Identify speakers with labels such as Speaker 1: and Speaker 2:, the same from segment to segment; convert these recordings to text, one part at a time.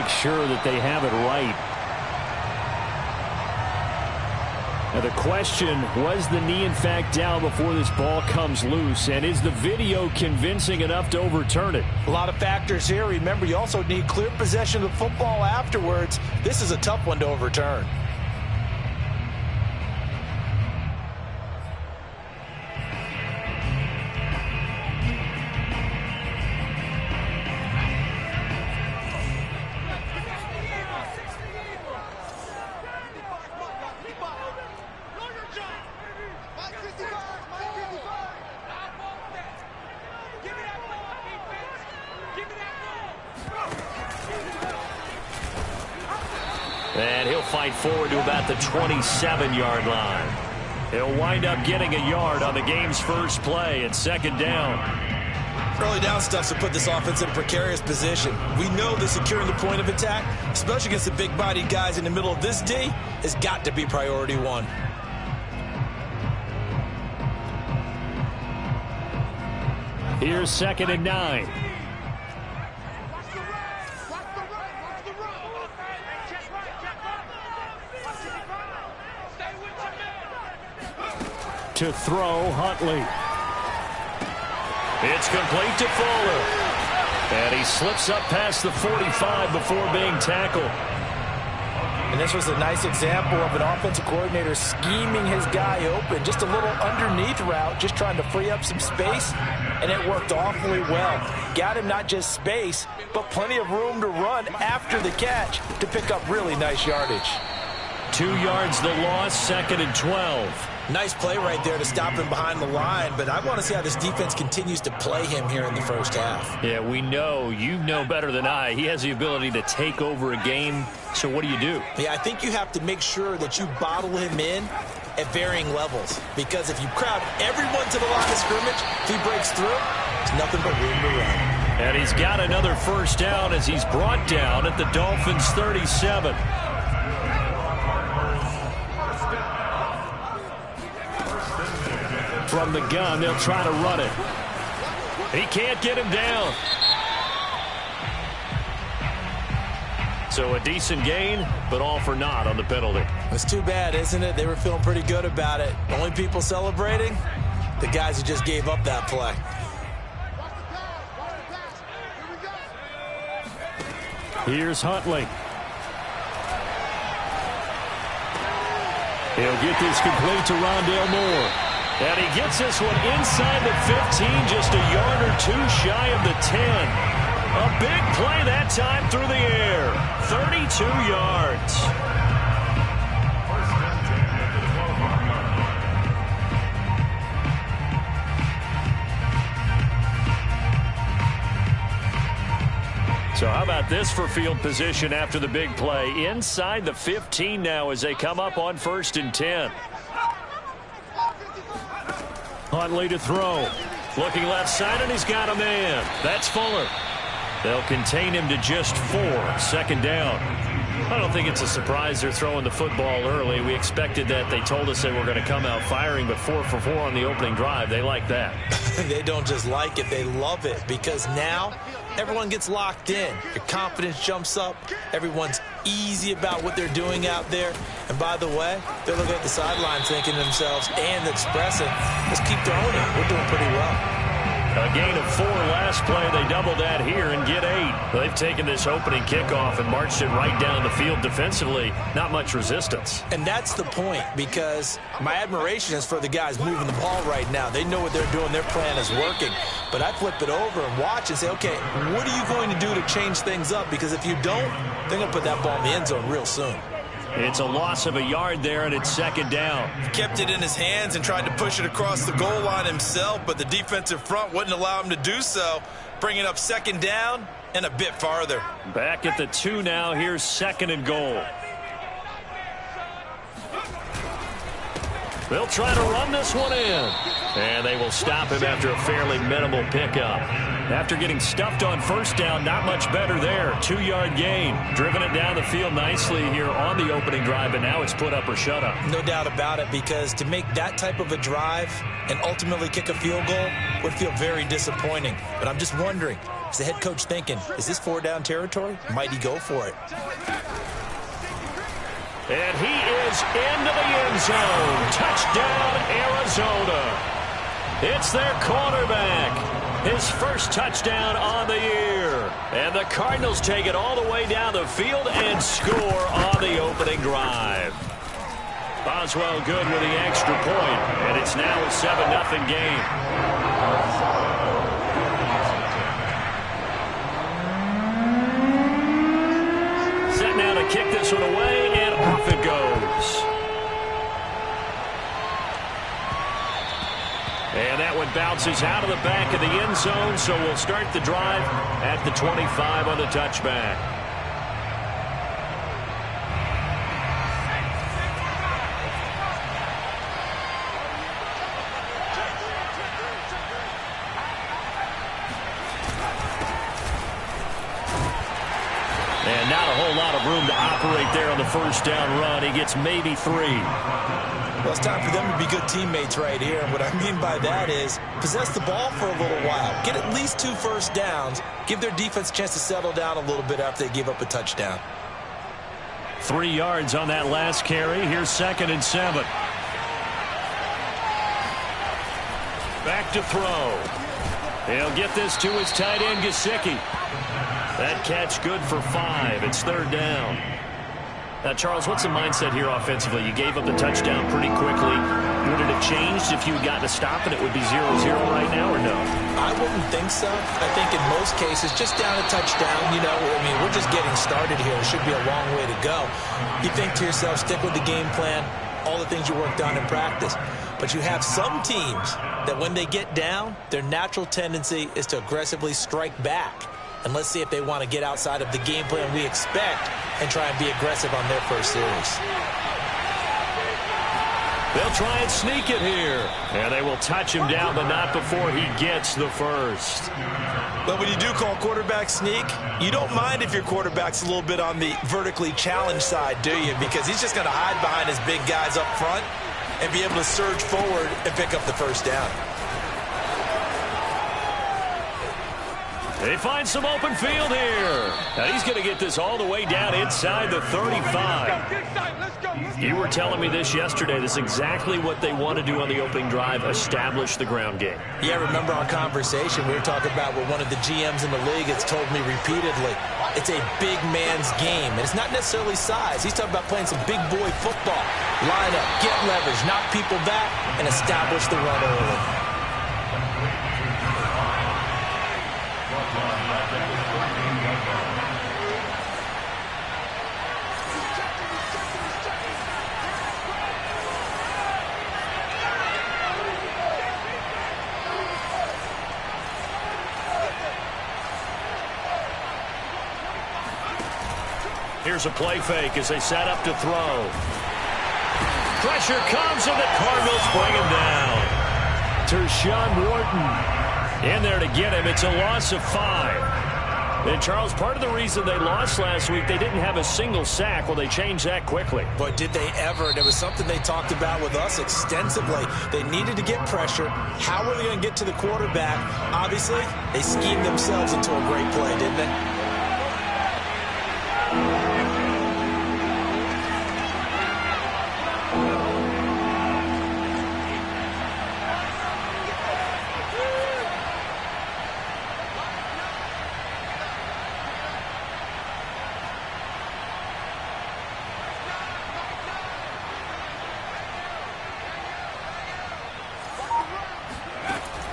Speaker 1: make sure that they have it right. Now the question, was the knee in fact down before this ball comes loose? And is the video convincing enough to overturn it?
Speaker 2: A lot of factors here. Remember, you also need clear possession of the football afterwards. This is a tough one to overturn.
Speaker 1: And he'll fight forward to about the 27-yard line. He'll wind up getting a yard on the game's first play at second down.
Speaker 2: Early down stuff to put this offense in a precarious position. We know that securing the point of attack, especially against the big-bodied guys in the middle of this D, has got to be priority one.
Speaker 1: Here's 2nd and 9. To throw, Huntley. It's complete to Fuller. And he slips up past the 45 before being tackled.
Speaker 2: And this was a nice example of an offensive coordinator scheming his guy open. Just a little underneath route, just trying to free up some space. And it worked awfully well. Got him not just space, but plenty of room to run after the catch to pick up really nice yardage.
Speaker 1: 2 yards the loss, 2nd and 12.
Speaker 2: Nice play right there to stop him behind the line, but I want to see how this defense continues to play him here in the first half.
Speaker 1: Yeah, we know, you know better than I, he has the ability to take over a game, so what do you do?
Speaker 2: Yeah, I think you have to make sure that you bottle him in at varying levels, because if you crowd everyone to the line of scrimmage, if he breaks through, there's nothing but room to run.
Speaker 1: And he's got another first down as he's brought down at the Dolphins' 37. From the gun, they'll try to run it. He can't get him down. So a decent gain, but all for naught on the penalty.
Speaker 2: It's too bad, isn't it? They were feeling pretty good about it. Only people celebrating, the guys who just gave up that play.
Speaker 1: Here's Huntley. He'll get this complete to Rondale Moore. And he gets this one inside the 15, just a yard or two shy of the 10. A big play that time through the air. 32 yards. So how about this for field position after the big play? Inside the 15 now as they come up on 1st and 10. Huntley to throw. Looking left side, and he's got a man. That's Fuller. They'll contain him to just 4. 2nd down. I don't think it's a surprise they're throwing the football early. We expected that. They told us they were going to come out firing, but 4 for 4 on the opening drive. They like that.
Speaker 2: They don't just like it, they love it, because now everyone gets locked in. Your confidence jumps up. Everyone's easy about what they're doing out there. And by the way, they're looking at the sidelines thinking to themselves and expressing, let's keep throwing it. We're doing pretty well.
Speaker 1: A gain of 4 last play. They double that here and get 8. They've taken this opening kickoff and marched it right down the field defensively. Not much resistance.
Speaker 2: And that's the point, because my admiration is for the guys moving the ball right now. They know what they're doing. Their plan is working. But I flip it over and watch and say, okay, what are you going to do to change things up? Because if you don't, they're going to put that ball in the end zone real soon.
Speaker 1: It's a loss of a yard there, and it's 2nd down.
Speaker 3: He kept it in his hands and tried to push it across the goal line himself, but the defensive front wouldn't allow him to do so. Bring it up 2nd down and a bit farther.
Speaker 1: Back at the 2 now. Here's 2nd and goal. They'll try to run this one in. And they will stop him after a fairly minimal pickup. After getting stuffed on 1st down, not much better there. 2-yard gain. Driven it down the field nicely here on the opening drive, and now it's put up or shut up.
Speaker 2: No doubt about it, because to make that type of a drive and ultimately kick a field goal would feel very disappointing. But I'm just wondering, Is the head coach thinking, is this 4-down territory? Might he go for it?
Speaker 1: And he is into the end zone. Touchdown, Arizona. It's their quarterback. His first touchdown on the year. And the Cardinals take it all the way down the field and score on the opening drive. Boswell good with the extra point, and it's now a 7-0 game. Set now to kick this one away, and off it goes. And that one bounces out of the back of the end zone, so we'll start the drive at the 25 on the touchback. And not a whole lot of room to operate there on the first down run. He gets maybe 3.
Speaker 2: Well, it's time for them to be good teammates right here. And what I mean by that is possess the ball for a little while. Get at least 2 first downs. Give their defense a chance to settle down a little bit after they give up a touchdown.
Speaker 1: 3 yards on that last carry. Here's 2nd and 7. Back to throw. He'll get this to his tight end, Gesicki. That catch good for 5. It's 3rd down. Now, Charles, what's the mindset here offensively? You gave up the touchdown pretty quickly. Would it have changed if you had gotten a stop and it would be 0-0 right now, or no?
Speaker 2: I wouldn't think so. I think in most cases, just down a touchdown, you know, I mean, we're just getting started here. It should be a long way to go. You think to yourself, stick with the game plan, all the things you worked on in practice. But you have some teams that when they get down, their natural tendency is to aggressively strike back. And let's see if they want to get outside of the game plan we expect and try and be aggressive on their first series.
Speaker 1: They'll try and sneak it here. And they will touch him down, but not before he gets the first.
Speaker 3: But when you do call quarterback sneak, you don't mind if your quarterback's a little bit on the vertically challenged side, do you? Because he's just going to hide behind his big guys up front and be able to surge forward and pick up the first down.
Speaker 1: They find some open field here. Now he's going to get this all the way down inside the 35. You were telling me this yesterday. This is exactly what they want to do on the opening drive, establish the ground game.
Speaker 2: Yeah, remember our conversation we were talking about what one of the GMs in the league has told me repeatedly. It's a big man's game, and it's not necessarily size. He's talking about playing some big boy football. Line up, get leverage, knock people back, and establish the run early.
Speaker 1: Here's a play fake as they set up to throw. Pressure comes, and the Cardinals bring him down. Tershawn Wharton in there to get him. It's a loss of 5. And, Charles, part of the reason they lost last week, they didn't have a single sack. Well, they changed that quickly.
Speaker 2: But did they ever? And it was something they talked about with us extensively. They needed to get pressure. How were they going to get to the quarterback? Obviously, they schemed themselves into a great play, didn't they?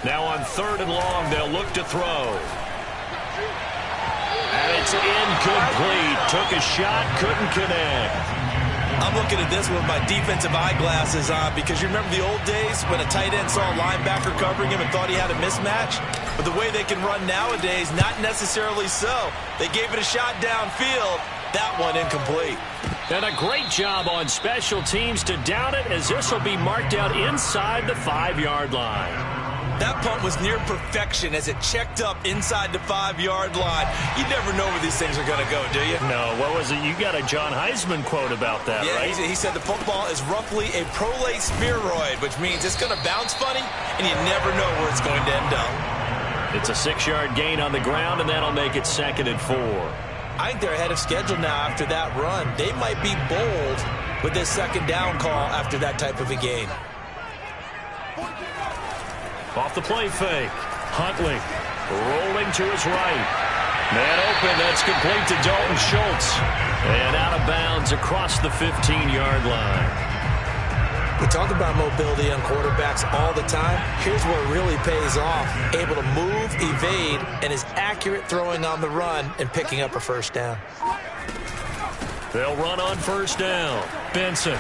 Speaker 1: Now on 3rd and long, they'll look to throw. And it's incomplete. Took a shot, couldn't connect.
Speaker 3: I'm looking at this with my defensive eyeglasses on because you remember the old days when a tight end saw a linebacker covering him and thought he had a mismatch? But the way they can run nowadays, not necessarily so. They gave it a shot downfield. That one incomplete.
Speaker 1: And a great job on special teams to down it, as this will be marked out inside the 5-yard line.
Speaker 3: That punt was near perfection as it checked up inside the 5-yard line. You never know where these things are going to go, do you?
Speaker 1: No. What was it? You got a John Heisman quote about that,
Speaker 3: yeah,
Speaker 1: right?
Speaker 3: He said the football is roughly a prolate spheroid, which means it's going to bounce funny, and you never know where it's going to end up.
Speaker 1: It's a 6-yard gain on the ground, and that'll make it 2nd and 4.
Speaker 2: I think they're ahead of schedule now after that run. They might be bold with this 2nd down call after that type of a gain.
Speaker 1: Off the play fake. Huntley rolling to his right. Man open. That's complete to Dalton Schultz. And out of bounds across the 15-yard line.
Speaker 2: We talk about mobility on quarterbacks all the time. Here's where it really pays off. Able to move, evade, and is accurate throwing on the run and picking up a 1st down.
Speaker 1: They'll run on 1st down. Benson.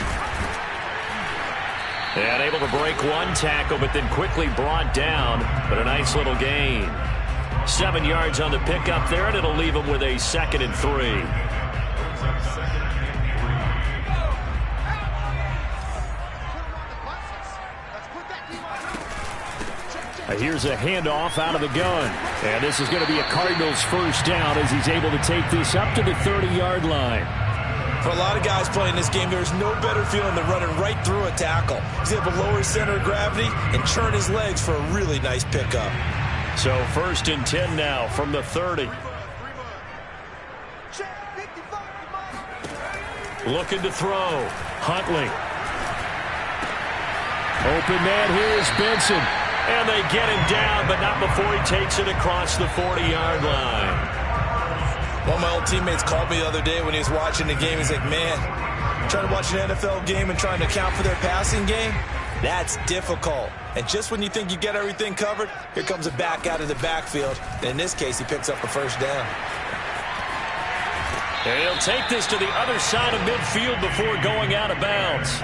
Speaker 1: And able to break one tackle, but then quickly brought down. But a nice little gain. 7 yards on the pickup there, and it'll leave him with a 2nd and 3. Here's a handoff out of the gun. And this is going to be a Cardinals 1st down as he's able to take this up to the 30-yard line.
Speaker 3: For a lot of guys playing this game, there's no better feeling than running right through a tackle. He's able to lower his center of gravity and churn his legs for a really nice pickup.
Speaker 1: So 1st and 10 now from the 30. Looking to throw. Huntley. Open man here is Benson. And they get him down, but not before he takes it across the 40-yard line.
Speaker 3: One of my old teammates called me the other day when he was watching the game. He's like, man, trying to watch an NFL game and trying to account for their passing game, that's difficult. And just when you think you get everything covered, here comes a back out of the backfield. And in this case, he picks up a 1st down.
Speaker 1: And he'll take this to the other side of midfield before going out of bounds.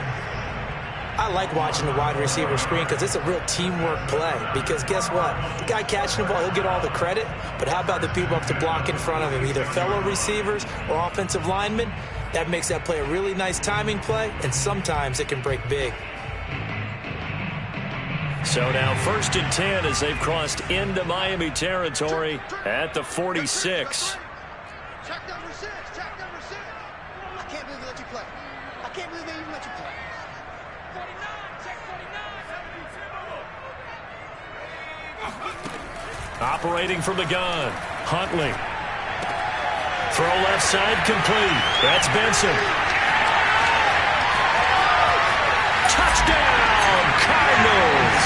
Speaker 2: I like watching the wide receiver screen because it's a real teamwork play. Because guess what? The guy catching the ball, he'll get all the credit. But how about the people up to block in front of him, either fellow receivers or offensive linemen? That makes that play a really nice timing play, and sometimes it can break big.
Speaker 1: So now 1st and 10 as they've crossed into Miami territory at the 46.
Speaker 4: Check number 6. Check number 6. I can't believe they let you play. I can't believe they even let you play. 49. Check 49.
Speaker 1: Operating from the gun. Huntley. Throw left side complete. That's Benson. Touchdown, Cardinals.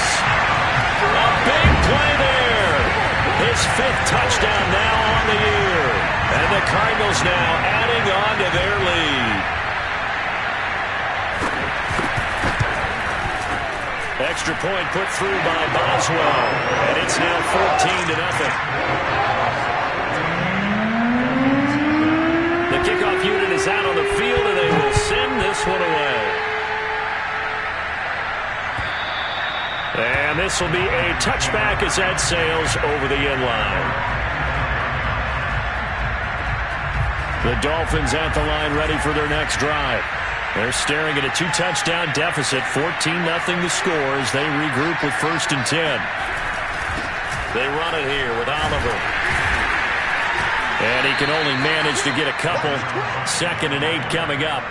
Speaker 1: A big play there. His 5th touchdown now on the year. And the Cardinals now adding on to their lead. Extra point put through by Boswell. And it's now 14-0. The kickoff unit is out on the field, and they will send this one away. And this will be a touchback as that sails over the end line. The Dolphins at the line ready for their next drive. They're staring at a 2-touchdown deficit, 14-0 the score as they regroup with 1st and 10. They run it here with Oliver. And he can only manage to get a couple. 2nd and 8 coming up.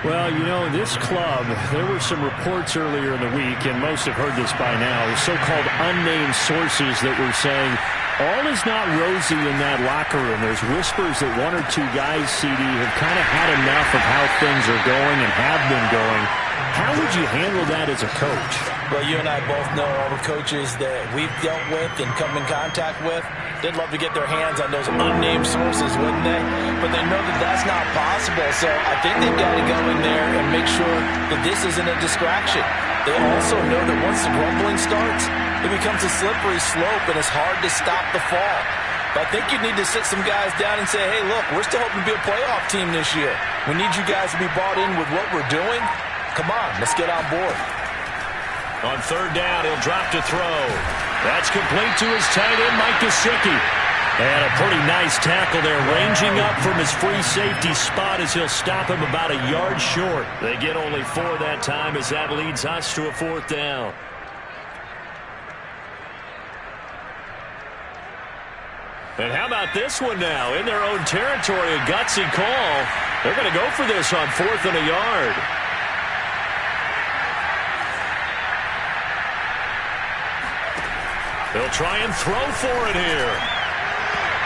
Speaker 1: Well, you know, this club, there were some reports earlier in the week, and most have heard this by now, so-called unnamed sources that were saying all is not rosy in that locker room. There's whispers that 1 or 2 guys, CD, have kind of had enough of how things are going and have been going. How would you handle that as a coach?
Speaker 2: Well, you and I both know all the coaches that we've dealt with and come in contact with. They'd love to get their hands on those unnamed sources, wouldn't they? But they know that that's not possible, so I think they've got to go in there and make sure that this isn't a distraction. They also know that once the grumbling starts, it becomes a slippery slope, and it's hard to stop the fall. But I think you need to sit some guys down and say, hey, look, we're still hoping to be a playoff team this year. We need you guys to be bought in with what we're doing. Come on, let's get on board.
Speaker 1: On 3rd down, he'll drop to throw. That's complete to his tight end, Mike Gesicki. And a pretty nice tackle there, ranging up from his free safety spot as he'll stop him about a yard short. They get only 4 that time as that leads us to a 4th down. And how about this one now? In their own territory, a gutsy call. They're going to go for this on 4th and a yard. He'll try and throw for it here.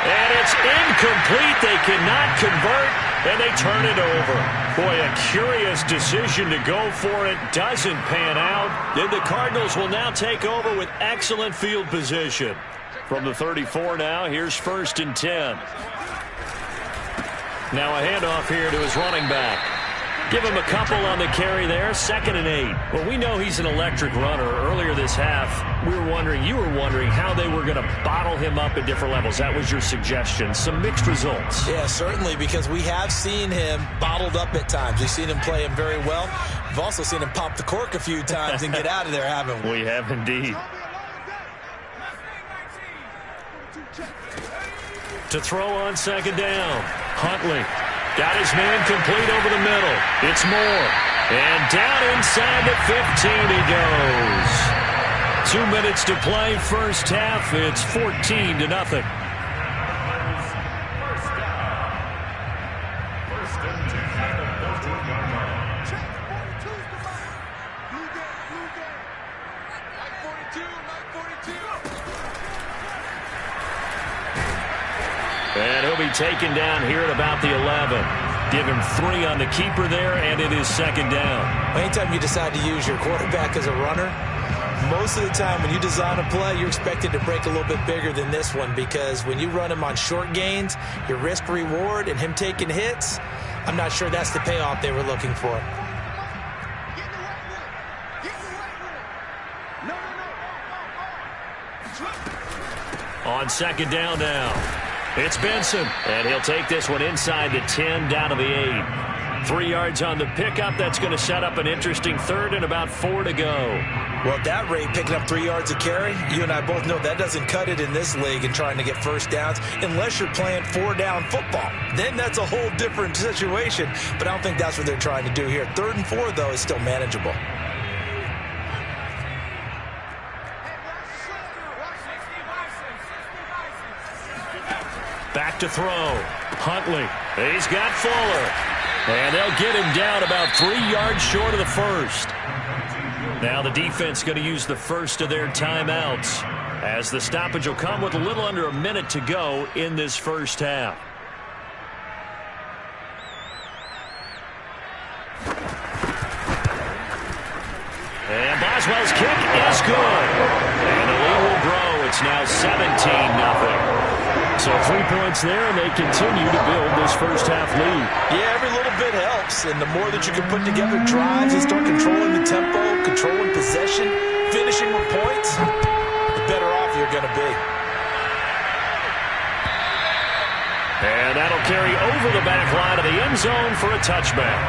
Speaker 1: And it's incomplete. They cannot convert, and they turn it over. Boy, a curious decision to go for it. Doesn't pan out. Then the Cardinals will now take over with excellent field position. From the 34 now, here's 1st and 10. Now a handoff here to his running back. Give him a couple on the carry there. 2nd and 8. Well, we know he's an electric runner. Earlier this half, you were wondering how they were going to bottle him up at different levels. That was your suggestion. Some mixed results.
Speaker 2: Yeah, certainly, because we have seen him bottled up at times. We've seen him play him very well. We've also seen him pop the cork a few times and get out of there, haven't we?
Speaker 1: We have indeed. To throw on 2nd down. Huntley. Got his man complete over the middle. It's Moore. And down inside the 15 he goes. 2 minutes to play, first half. It's 14-0. And he'll be taken down here at about the 11. Give him 3 on the keeper there, and it is 2nd down.
Speaker 2: Anytime you decide to use your quarterback as a runner, most of the time when you design a play, you're expected to break a little bit bigger than this one, because when you run him on short gains, your risk-reward and him taking hits, I'm not sure that's the payoff they were looking for.
Speaker 1: On 2nd down now. It's Benson, and he'll take this one inside the 10, down to the 8. 3 yards on the pickup. That's going to set up an interesting 3rd and about 4 to go.
Speaker 2: Well, at that rate, picking up 3 yards a carry, you and I both know that doesn't cut it in this league and trying to get first downs unless you're playing 4-down football. Then that's a whole different situation, but I don't think that's what they're trying to do here. 3rd and 4, though, is still manageable.
Speaker 1: Back to throw. Huntley. He's got Fuller. And they'll get him down about 3 yards short of the 1st. Now the defense going to use the first of their timeouts, as the stoppage will come with a little under a minute to go in this first half. And Boswell's kick is good. And the lead will grow. It's now 17-0. So 3 points there, and they continue to build this first half lead.
Speaker 2: Yeah, every little bit helps, and the more that you can put together drives and start controlling the tempo, controlling possession, finishing with points, the better off you're going to be.
Speaker 1: And that'll carry over the back line of the end zone for a touchback.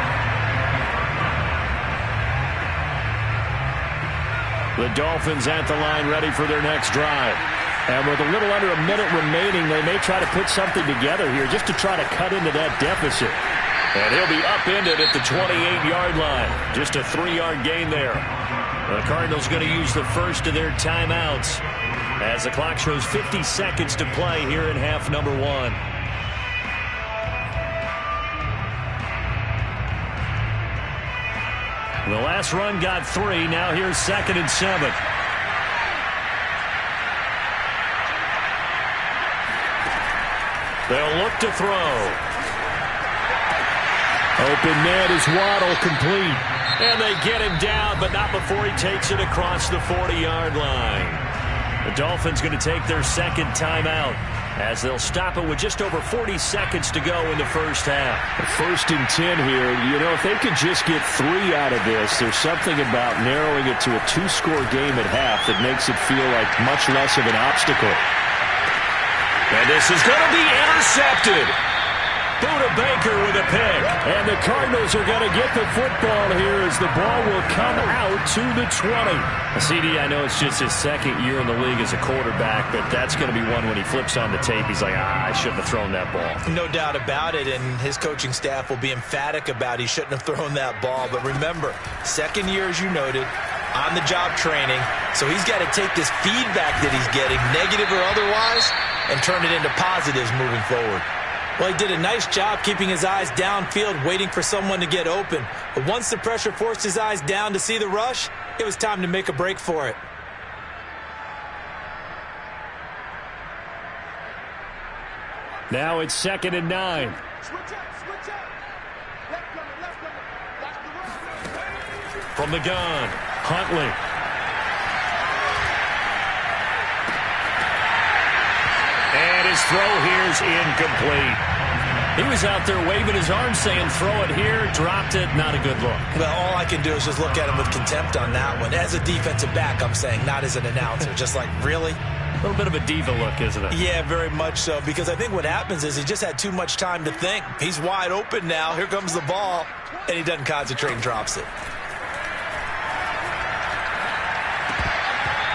Speaker 1: The Dolphins at the line, ready for their next drive. And with a little under a minute remaining, they may try to put something together here just to try to cut into that deficit. And he'll be upended at the 28-yard line. Just a 3-yard gain there. The Cardinals going to use the first of their timeouts as the clock shows 50 seconds to play here in half number 1. The last run got 3. Now here's 2nd and 7. They'll look to throw. Open man is Waddle, complete. And they get him down, but not before he takes it across the 40-yard line. The Dolphins going to take their 2nd timeout as they'll stop it with just over 40 seconds to go in the first half. 1st and 10 here. You know, if they could just get 3 out of this, there's something about narrowing it to a 2-score game at half that makes it feel like much less of an obstacle. And this is going to be intercepted. Buda Baker with a pick. And the Cardinals are going to get the football here as the ball will come out to the 20. CD, I know it's just his 2nd year in the league as a quarterback, but that's going to be one when he flips on the tape. He's like, I shouldn't have thrown that ball.
Speaker 2: No doubt about it, and his coaching staff will be emphatic about he shouldn't have thrown that ball. But remember, 2nd year, as you noted, on-the-job training. So he's got to take this feedback that he's getting, negative or otherwise, and turn it into positives moving forward. Well, he did a nice job keeping his eyes downfield, waiting for someone to get open. But once the pressure forced his eyes down to see the rush, it was time to make a break for it.
Speaker 1: Now it's 2nd and 9.
Speaker 4: Switch up, switch up. Left gunner, left gunner. Watch the run.
Speaker 1: From the gun, Huntley. And his throw here's incomplete. He was out there waving his arms saying, throw it here, dropped it, not a good look.
Speaker 2: Well, all I can do is just look at him with contempt on that one. As a defensive back, I'm saying, not as an announcer. Just like, really?
Speaker 1: A little bit of a diva look, isn't it?
Speaker 2: Yeah, very much so, because I think what happens is he just had too much time to think. He's wide open now. Here comes the ball, and he doesn't concentrate and drops it.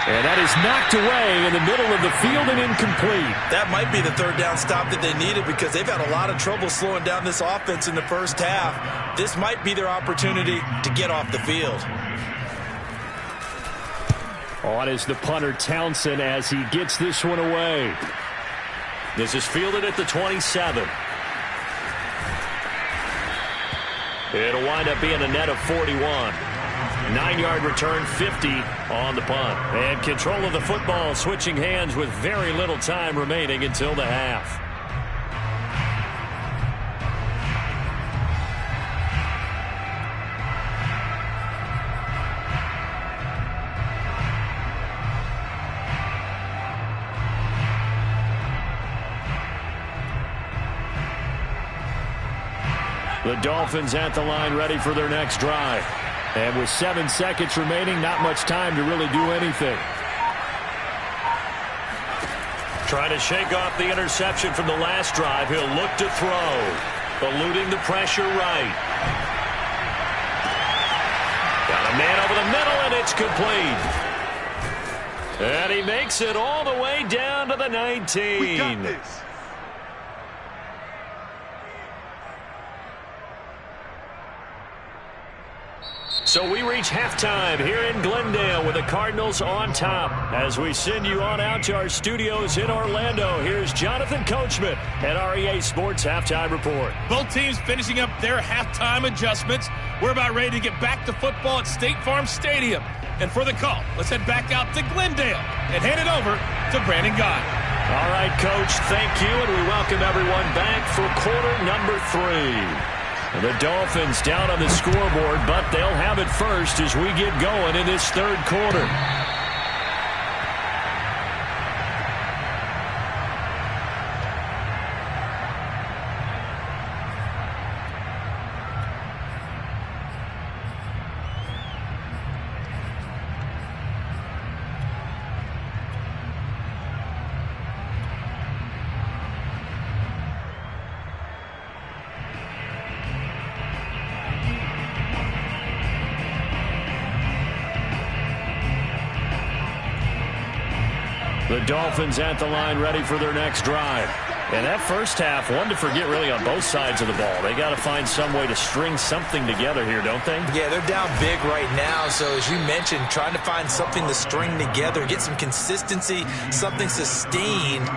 Speaker 1: And that is knocked away in the middle of the field and incomplete.
Speaker 2: That might be the third down stop that they needed because they've had a lot of trouble slowing down this offense in the first half. This might be their opportunity to get off the field.
Speaker 1: On is the punter Townsend as he gets this one away. This is fielded at the 27. It'll wind up being a net of 41. 9-yard return, 50 on the punt. And control of the football switching hands with very little time remaining until the half. The Dolphins at the line ready for their next drive. And with 7 seconds remaining, not much time to really do anything. Trying to shake off the interception from the last drive. He'll look to throw. Eluding the pressure right. Got a man over the middle, and it's complete. And he makes it all the way down to the 19.
Speaker 4: We got this.
Speaker 1: So we reach halftime here in Glendale with the Cardinals on top. As we send you on out to our studios in Orlando, here's Jonathan Coachman at our EA Sports Halftime Report.
Speaker 5: Both teams finishing up their halftime adjustments. We're about ready to get back to football at State Farm Stadium. And for the call, let's head back out to Glendale and hand it over to Brandon Guy.
Speaker 1: All right, Coach, thank you, and we welcome everyone back for quarter number 3. The Dolphins down on the scoreboard, but they'll have it first as we get going in this third quarter. The Dolphins at the line ready for their next drive. And that first half, one to forget really on both sides of the ball. They got to find some way to string something together here, don't they?
Speaker 2: Yeah, they're down big right now. So as you mentioned, trying to find something to string together, get some consistency, something sustained,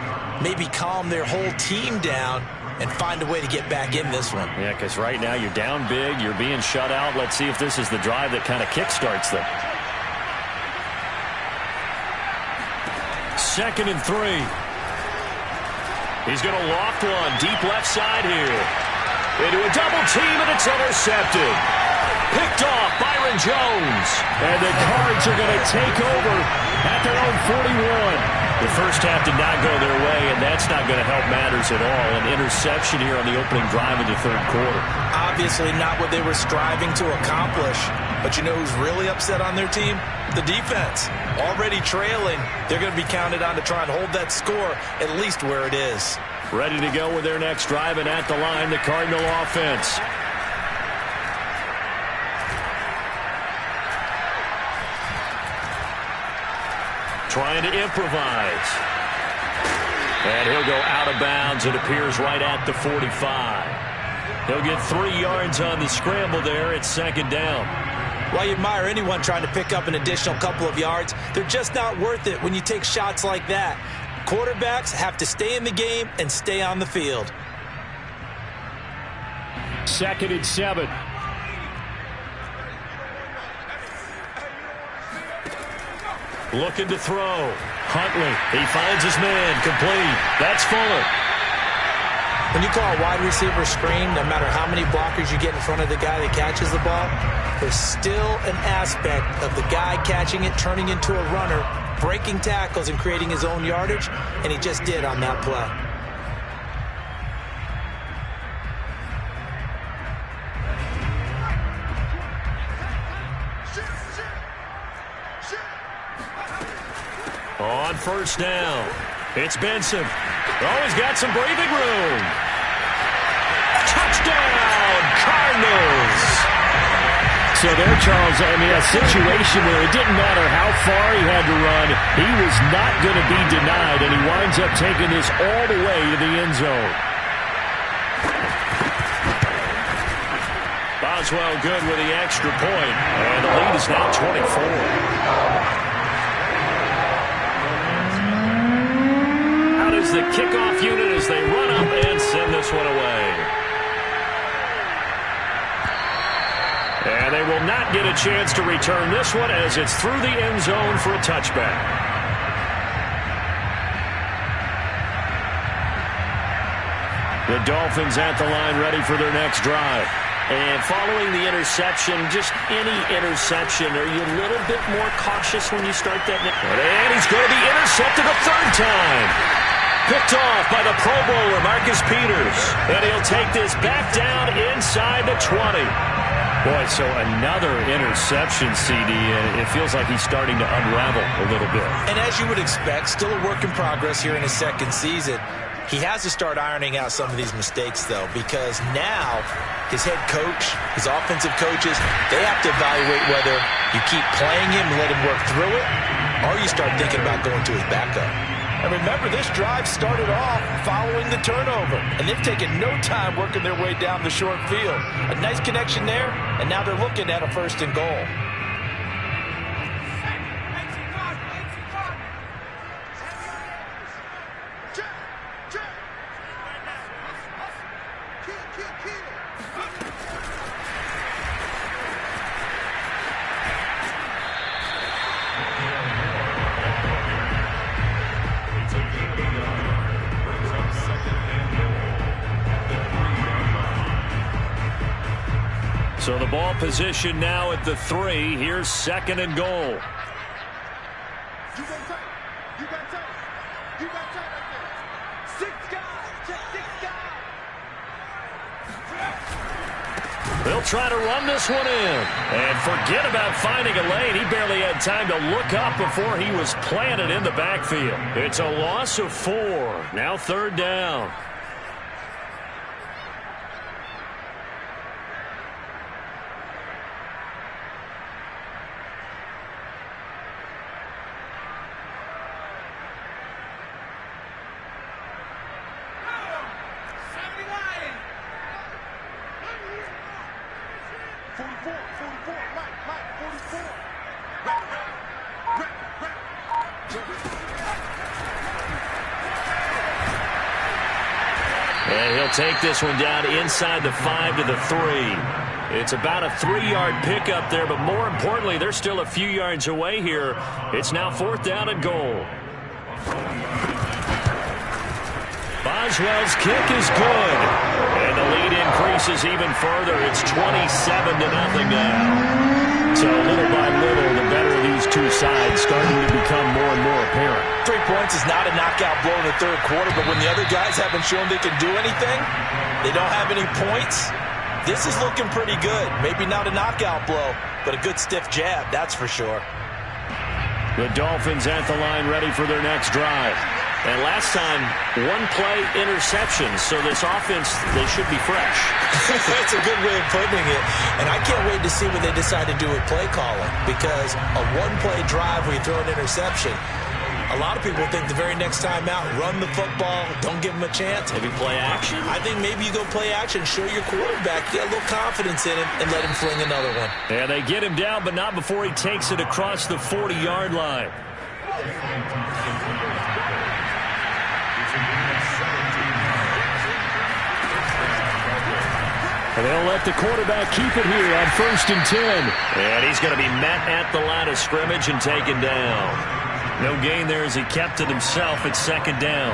Speaker 2: maybe calm their whole team down and find a way to get back in this one.
Speaker 1: Yeah, because right now you're down big, you're being shut out. Let's see if this is the drive that kind of kickstarts them. 2nd and 3. He's going to loft one deep left side here. Into a double team, and it's intercepted. Picked off Byron Jones. And the Cards are going to take over at their own 41. The first half did not go their way, and that's not going to help matters at all. An interception here on the opening drive of the third quarter.
Speaker 2: Obviously not what they were striving to accomplish. But you know who's really upset on their team? The defense. Already trailing. They're going to be counted on to try and hold that score at least where it is.
Speaker 1: Ready to go with their next drive, and at the line, the Cardinal offense. Trying to improvise. And he'll go out of bounds. It appears right at the 45. He'll get 3 yards on the scramble there. It's 2nd down.
Speaker 2: While you admire anyone trying to pick up an additional couple of yards, they're just not worth it when you take shots like that. Quarterbacks have to stay in the game and stay on the field.
Speaker 1: 2nd and 7. Looking to throw. Huntley. He finds his man. Complete. That's Fuller.
Speaker 2: When you call a wide receiver screen, no matter how many blockers you get in front of the guy that catches the ball, there's still an aspect of the guy catching it, turning into a runner, breaking tackles and creating his own yardage, and he just did on that play.
Speaker 1: On first down, it's Benson. Oh, he's got some breathing room. Touchdown, Cardinals. So there, Charles, I mean, a situation where it didn't matter how far he had to run, he was not going to be denied, and he winds up taking this all the way to the end zone. Boswell good with the extra point, and the lead is now 24. Is the kickoff unit as they run up and send this one away. And they will not get a chance to return this one as it's through the end zone for a touchback. The Dolphins at the line ready for their next drive. And following the interception, just any interception, are you a little bit more cautious when you start that? And he's going to be intercepted a third time. Picked off by the Pro Bowler, Marcus Peters. And he'll take this back down inside the 20. Boy, so another interception, CD, and it feels like he's starting to unravel a little bit.
Speaker 2: And as you would expect, still a work in progress here in his second season. He has to start ironing out some of these mistakes, though, because now his head coach, his offensive coaches, they have to evaluate whether you keep playing him and let him work through it, or you start thinking about going to his backup. And remember, this drive started off following the turnover, and they've taken no time working their way down the short field. A nice connection there, and now they're looking at a first and goal.
Speaker 1: So the ball position now at the 3. Here's second and goal.
Speaker 4: You got tight. You got tight. You got tight right there. 6 guys. Just 6 guys.
Speaker 1: They'll try to run this one in. And forget about finding a lane. He barely had time to look up before he was planted in the backfield. It's a loss of 4. Now third down. And he'll take this one down inside the 5 to the 3. It's about a 3-yard pickup there, but more importantly, they're still a few yards away here. It's now fourth down and goal. Boswell's kick is good. And the lead increases even further. It's 27-0 now. So little by little, the better of these two sides starting to become more and more apparent.
Speaker 2: 3 points is not a knockout blow in the third quarter, but when the other guys haven't shown they can do anything, they don't have any points, this is looking pretty good. Maybe not a knockout blow, but a good stiff jab, that's for sure.
Speaker 1: The Dolphins at the line ready for their next drive. And last time, 1-play interception, so this offense, they should be fresh.
Speaker 2: That's a good way of putting it. And I can't wait to see what they decide to do with play calling, because a 1-play drive where you throw an interception, a lot of people think the very next time out, run the football, don't give them a chance.
Speaker 1: Maybe play action?
Speaker 2: I think maybe you go play action, show your quarterback, get a little confidence in him, and let him fling another one.
Speaker 1: Yeah, they get him down, but not before he takes it across the 40-yard line. And they'll let the quarterback keep it here on 1st and 10. And he's going to be met at the line of scrimmage and taken down. No gain there as he kept it himself at second down.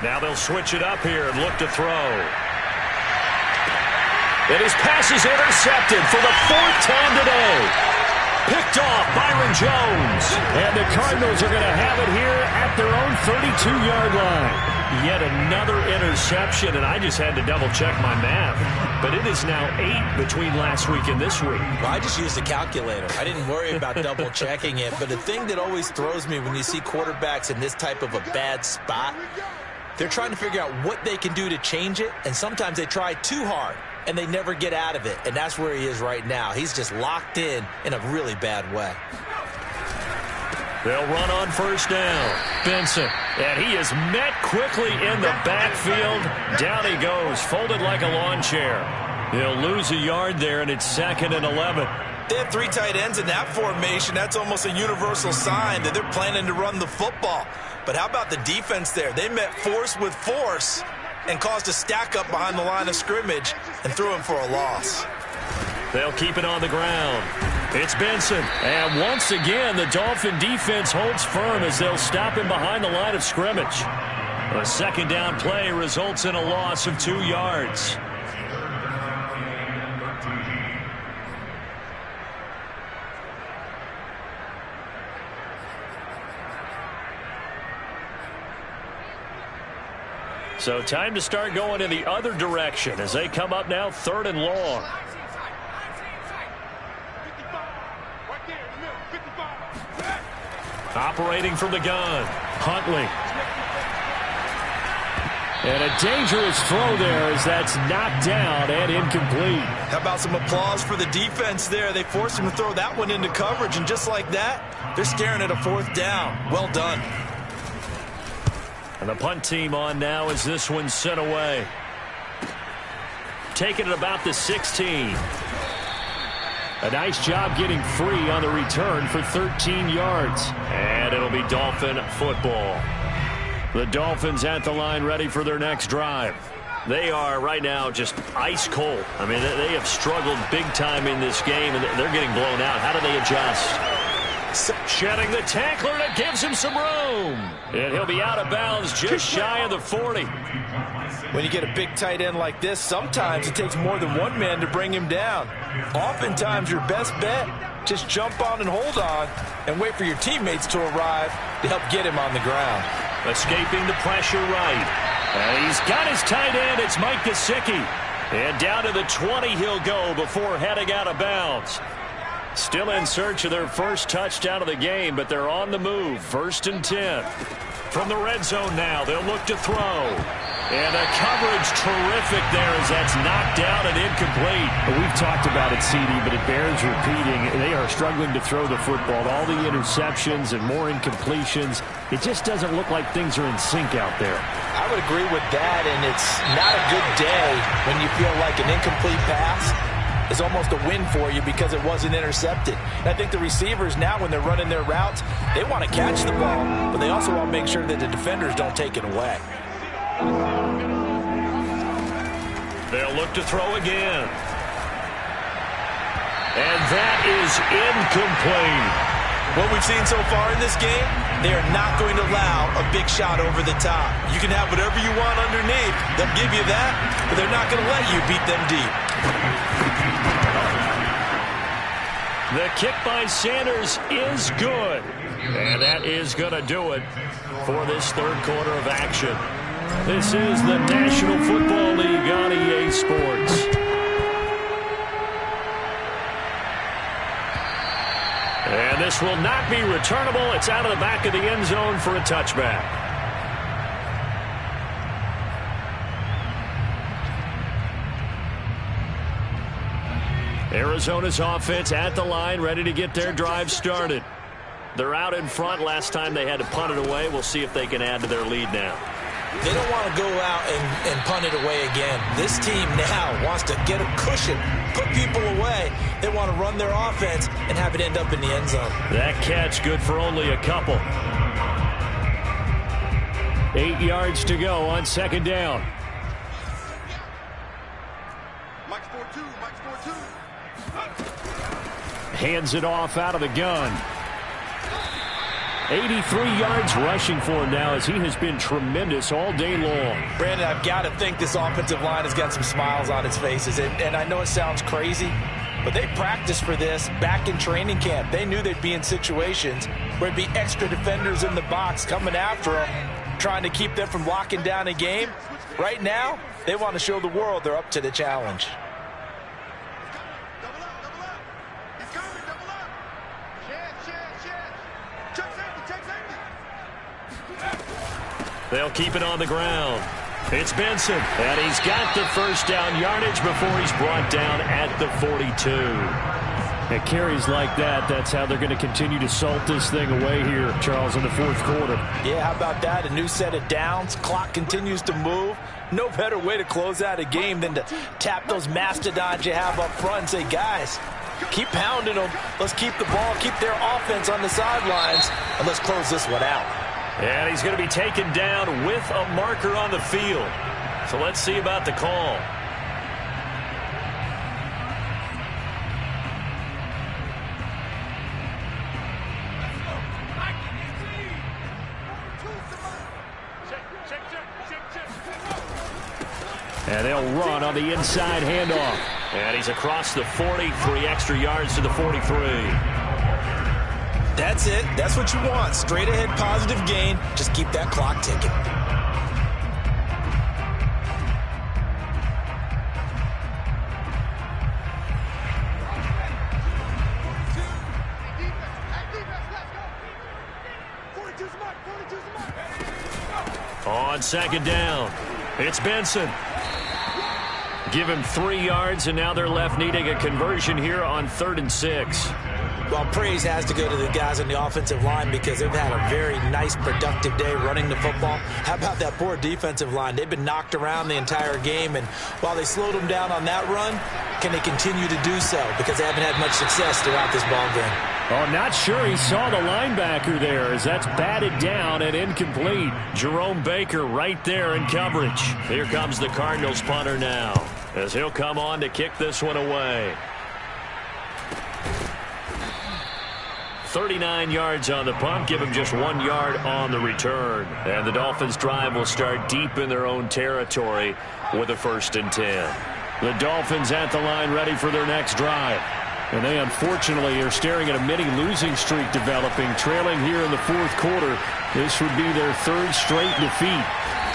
Speaker 1: Now they'll switch it up here and look to throw. And his pass is intercepted for the 4th time today. Picked off Byron Jones. And the Cardinals are going to have it here at their own 32-yard line. Yet another interception, and I just had to double-check my math. But it is now 8 between last week and this week.
Speaker 2: Well, I just used a calculator. I didn't worry about double-checking it. But the thing that always throws me when you see quarterbacks in this type of a bad spot, they're trying to figure out what they can do to change it, and sometimes they try too hard, and they never get out of it. And that's where he is right now. He's just locked in a really bad way.
Speaker 1: They'll run on first down. Benson. And he is met quickly in the backfield. Down he goes, folded like a lawn chair. He'll lose a yard there, and it's 2nd and 11.
Speaker 3: They have 3 tight ends in that formation. That's almost a universal sign that they're planning to run the football. But how about the defense there? They met force with force and caused a stack up behind the line of scrimmage and threw him for a loss.
Speaker 1: They'll keep it on the ground. It's Benson. And once again, the Dolphin defense holds firm as they'll stop him behind the line of scrimmage. A 2nd down play results in a loss of 2 yards. So time to start going in the other direction as they come up now 3rd and long. Operating from the gun, Huntley. And a dangerous throw there as that's knocked down and incomplete.
Speaker 3: How about some applause for the defense there? They forced him to throw that one into coverage, and just like that, they're staring at a 4th down. Well done.
Speaker 1: And the punt team on now as this one's sent away. Taking it about the 16. A nice job getting free on the return for 13 yards. And it'll be Dolphin football. The Dolphins at the line ready for their next drive. They are right now just ice cold. I mean, they have struggled big time in this game, and they're getting blown out. How do they adjust? Shedding the tackler, and it gives him some room. And he'll be out of bounds just shy of the 40.
Speaker 2: When you get a big tight end like this, sometimes it takes more than one man to bring him down. Oftentimes, your best bet, just jump on and hold on and wait for your teammates to arrive to help get him on the ground.
Speaker 1: Escaping the pressure right. And he's got his tight end. It's Mike Gesicki. And down to the 20 he'll go before heading out of bounds. Still in search of their first touchdown of the game, but they're on the move. 1st and 10. From the red zone now, they'll look to throw. And a coverage terrific there as that's knocked down and incomplete.
Speaker 6: We've talked about it, CD, but it bears repeating. They are struggling to throw the football. All the interceptions and more incompletions. It just doesn't look like things are in sync out there.
Speaker 2: I would agree with that, and it's not a good day when you feel like an incomplete pass is almost a win for you because it wasn't intercepted. And I think the receivers now, when they're running their routes, they want to catch the ball, but they also want to make sure that the defenders don't take it away.
Speaker 1: They'll look to throw again. And that is incomplete.
Speaker 3: What we've seen so far in this game, they are not going to allow a big shot over the top. You can have whatever you want underneath. They'll give you that, but they're not going to let you beat them deep.
Speaker 1: The kick by Sanders is good. And that is going to do it for this 3rd quarter of action. This is the National Football League on EA Sports. And this will not be returnable. It's out of the back of the end zone for a touchback. Arizona's offense at the line, ready to get their drive started. They're out in front. Last time they had to punt it away. We'll see if they can add to their lead now.
Speaker 2: They don't want to go out and punt it away again. This team now wants to get a cushion, put people away. They want to run their offense and have it end up in the end zone.
Speaker 1: That catch good for only a couple. 8 yards to go on 2nd down. Hands it off out of the gun.
Speaker 6: 83 yards rushing for him now as he has been tremendous all day long.
Speaker 2: Brandon, I've got to think this offensive line has got some smiles on its faces. And I know it sounds crazy, but they practiced for this back in training camp. They knew they'd be in situations where it'd be extra defenders in the box coming after them, trying to keep them from locking down a game. Right now, they want to show the world they're up to the challenge.
Speaker 1: They'll keep it on the ground. It's Benson, and he's got the first down yardage before he's brought down at the 42.
Speaker 6: At carries like that, that's how they're going to continue to salt this thing away here, Charles, in the fourth quarter.
Speaker 2: Yeah, how about that? A new set of downs. Clock continues to move. No better way to close out a game than to tap those mastodons you have up front and say, guys, keep pounding them. Let's keep the ball, keep their offense on the sidelines, and let's close this one out.
Speaker 1: And he's going to be taken down with a marker on the field. So let's see about the call.
Speaker 6: And they'll run on the inside handoff.
Speaker 1: And he's across the 40, 3 extra yards to the 43.
Speaker 2: That's it. That's what you want. Straight ahead positive gain. Just keep that clock ticking.
Speaker 1: On second down, it's Benson. Give him 3 yards, and now they're left needing a conversion here on 3rd and 6.
Speaker 2: Well, praise has to go to the guys on the offensive line because they've had a very nice, productive day running the football. How about that poor defensive line? They've been knocked around the entire game, and while they slowed them down on that run, can they continue to do so? Because they haven't had much success throughout this ball game.
Speaker 6: Oh, not sure he saw the linebacker there as that's batted down and incomplete.
Speaker 1: Jerome Baker right there in coverage. Here comes the Cardinals punter now as he'll come on to kick this one away. 39 yards on the punt, give him just 1 yard on the return. And the Dolphins' drive will start deep in their own territory with a 1st and 10.
Speaker 6: The Dolphins at the line ready for their next drive. And they unfortunately are staring at a mini losing streak developing, trailing here in the fourth quarter. This would be their 3rd straight defeat.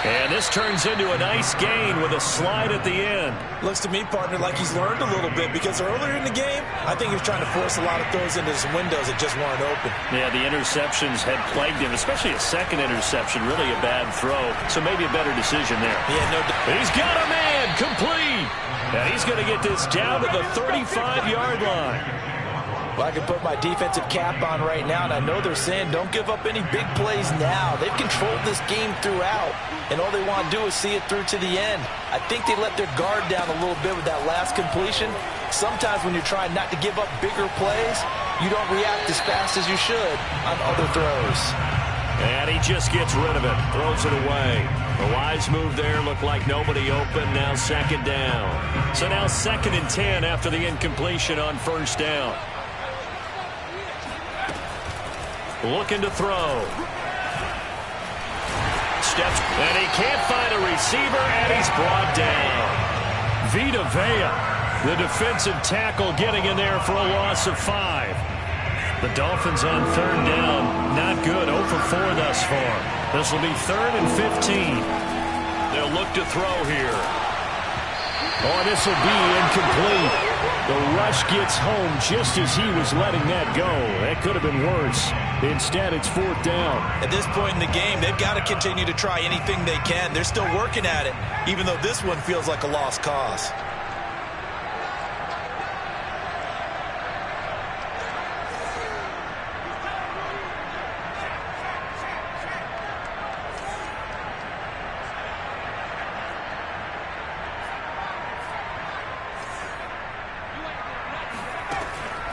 Speaker 1: And this turns into a nice gain with a slide at the end.
Speaker 2: Looks to me, partner, like he's learned a little bit because earlier in the game, I think he was trying to force a lot of throws into some windows that just weren't open.
Speaker 1: Yeah, the interceptions had plagued him, especially a second interception, really a bad throw. So maybe a better decision there.
Speaker 2: Yeah, no doubt.
Speaker 1: He's got a man, complete. And he's going to get this down to the 35-yard line.
Speaker 2: Well, I can put my defensive cap on right now, and I know they're saying don't give up any big plays now. They've controlled this game throughout, and all they want to do is see it through to the end. I think they let their guard down a little bit with that last completion. Sometimes when you're trying not to give up bigger plays, you don't react as fast as you should on other throws.
Speaker 1: And he just gets rid of it, throws it away. A wise move there, looked like nobody open, now 2nd down. So now 2nd and 10 after the incompletion on 1st down. Looking to throw. Steps, and he can't find a receiver, and he's brought down. Vita Vea, the defensive tackle, getting in there for a loss of 5. The Dolphins on 3rd down, not good, 0 for 4 thus far. This will be 3rd and 15. They'll look to throw here.
Speaker 6: Oh, this will be incomplete. The rush gets home just as he was letting that go. That could have been worse. Instead, it's 4th down.
Speaker 3: At this point in the game, they've got to continue to try anything they can. They're still working at it, even though this one feels like a lost cause.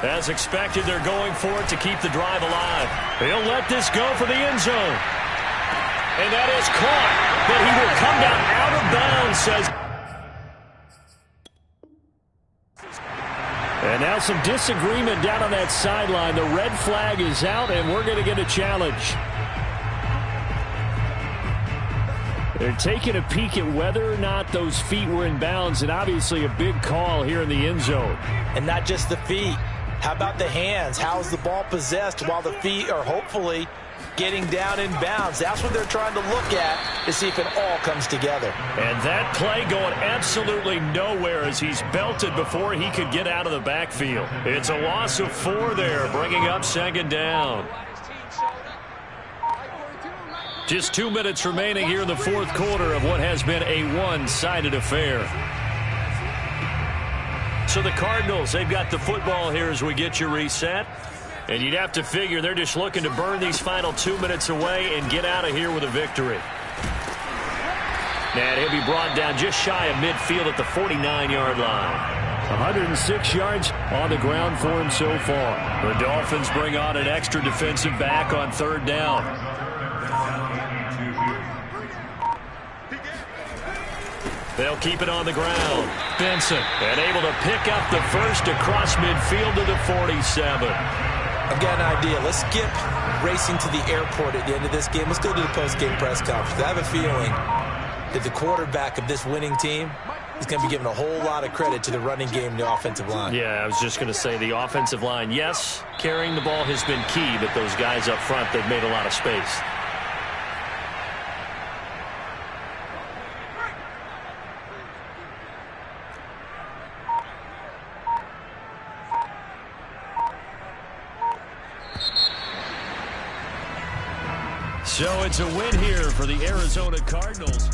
Speaker 1: As expected, they're going for it to keep the drive alive. He'll let this go for the end zone. And that is caught. But he will come down out of bounds, says.
Speaker 6: And now some disagreement down on that sideline. The red flag is out, and we're going to get a challenge. They're taking a peek at whether or not those feet were in bounds, and obviously a big call here in the end zone.
Speaker 2: And not just the feet. How about the hands? How's the ball possessed while the feet are hopefully getting down in bounds? That's what they're trying to look at to see if it all comes together.
Speaker 1: And that play going absolutely nowhere as he's belted before he could get out of the backfield. It's a loss of 4 there, bringing up second down. Just 2 minutes remaining here in the fourth quarter of what has been a one-sided affair. So the Cardinals, they've got the football here as we get you reset. And you'd have to figure they're just looking to burn these final 2 minutes away and get out of here with a victory. And he'll be brought down just shy of midfield at the 49-yard line.
Speaker 6: 106 yards on the ground for him so far.
Speaker 1: The Dolphins bring on an extra defensive back on third down. They'll keep it on the ground. Benson, and able to pick up the first across midfield to the 47.
Speaker 2: I've got an idea. Let's skip racing to the airport at the end of this game. Let's go to the post-game press conference. I have a feeling that the quarterback of this winning team is going to be giving a whole lot of credit to the running game and the offensive line.
Speaker 1: Yeah, I was just going to say the offensive line, yes, carrying the ball has been key, but those guys up front, they've made a lot of space. So it's a win here for the Arizona Cardinals.